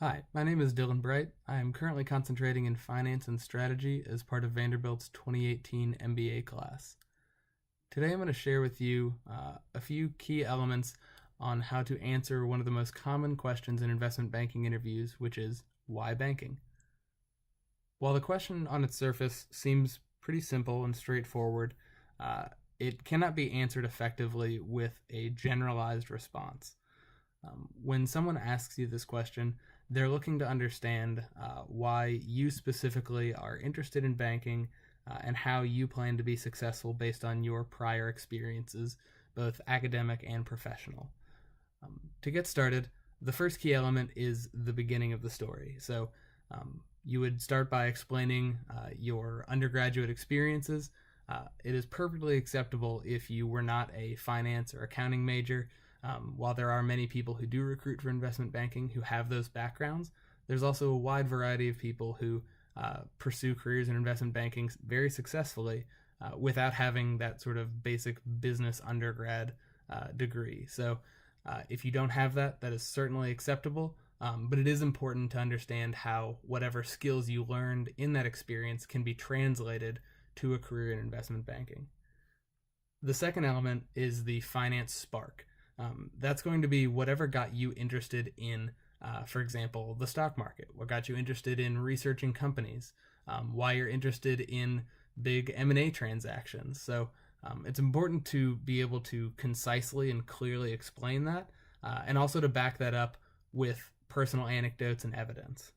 Hi, my name is Dylan Bright. I am currently concentrating in finance and strategy as part of Vanderbilt's 2018 MBA class. Today I'm going to share with you a few key elements on how to answer one of the most common questions in investment banking interviews, which is why banking? While the question on its surface seems pretty simple and straightforward, uh, it cannot be answered effectively with a generalized response. When someone asks you this question, they're looking to understand why you specifically are interested in banking and how you plan to be successful based on your prior experiences, both academic and professional. To get started, the first key element is the beginning of the story. So you would start by explaining your undergraduate experiences. It is perfectly acceptable if you were not a finance or accounting major. While there are many people who do recruit for investment banking who have those backgrounds, there's also a wide variety of people who pursue careers in investment banking very successfully without having that sort of basic business undergrad degree. So if you don't have that, that is certainly acceptable. But it is important to understand how whatever skills you learned in that experience can be translated to a career in investment banking. The second element is the finance spark. That's going to be whatever got you interested in, for example, the stock market, what got you interested in researching companies, why you're interested in big M&A transactions. So it's important to be able to concisely and clearly explain that, and also to back that up with personal anecdotes and evidence.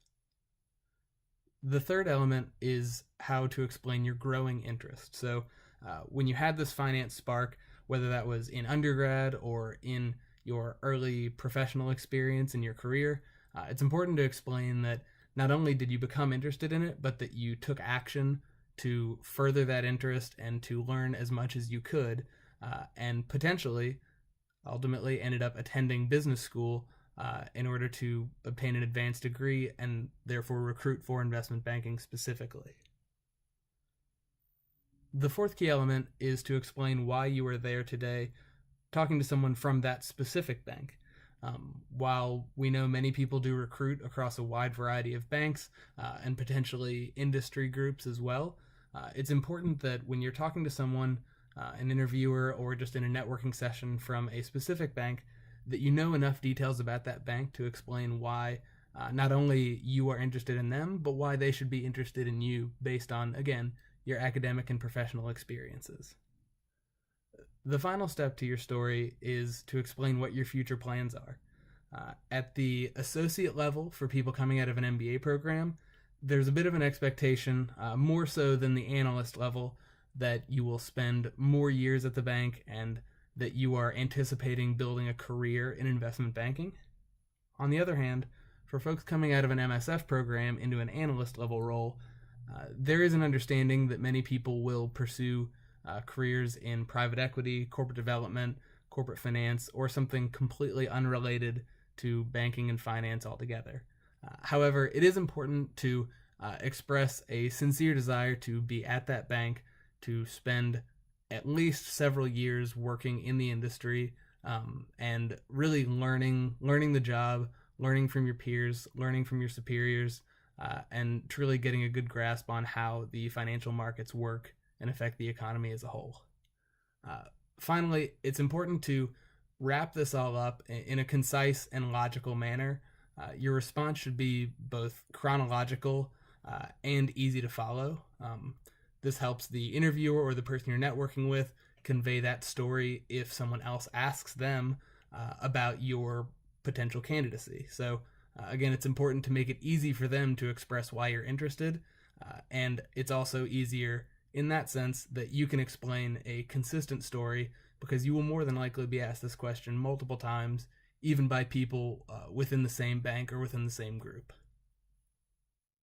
The third element is how to explain your growing interest. So when you had this finance spark, whether that was in undergrad or in your early professional experience in your career, it's important to explain that not only did you become interested in it, but that you took action to further that interest and to learn as much as you could, and potentially, ultimately, ended up attending business school in order to obtain an advanced degree and therefore recruit for investment banking specifically. The fourth key element is to explain why you are there today talking to someone from that specific bank. While we know many people do recruit across a wide variety of banks and potentially industry groups as well, it's important that when you're talking to someone, an interviewer, or just in a networking session from a specific bank, that you know enough details about that bank to explain why not only you are interested in them, but why they should be interested in you based on, again, your academic and professional experiences. The final step to your story is to explain what your future plans are. At the associate level, for people coming out of an MBA program, there's a bit of an expectation, more so than the analyst level, that you will spend more years at the bank and that you are anticipating building a career in investment banking. On the other hand, for folks coming out of an MSF program into an analyst level role, there is an understanding that many people will pursue careers in private equity, corporate development, corporate finance, or something completely unrelated to banking and finance altogether. However, it is important to express a sincere desire to be at that bank, to spend at least several years working in the industry, and really learning the job, learning from your peers, learning from your superiors, and truly getting a good grasp on how the financial markets work and affect the economy as a whole. Finally, it's important to wrap this all up in a concise and logical manner. Your response should be both chronological and easy to follow. This helps the interviewer or the person you're networking with convey that story if someone else asks them about your potential candidacy. So again, it's important to make it easy for them to express why you're interested, and it's also easier in that sense that you can explain a consistent story because you will more than likely be asked this question multiple times, even by people within the same bank or within the same group.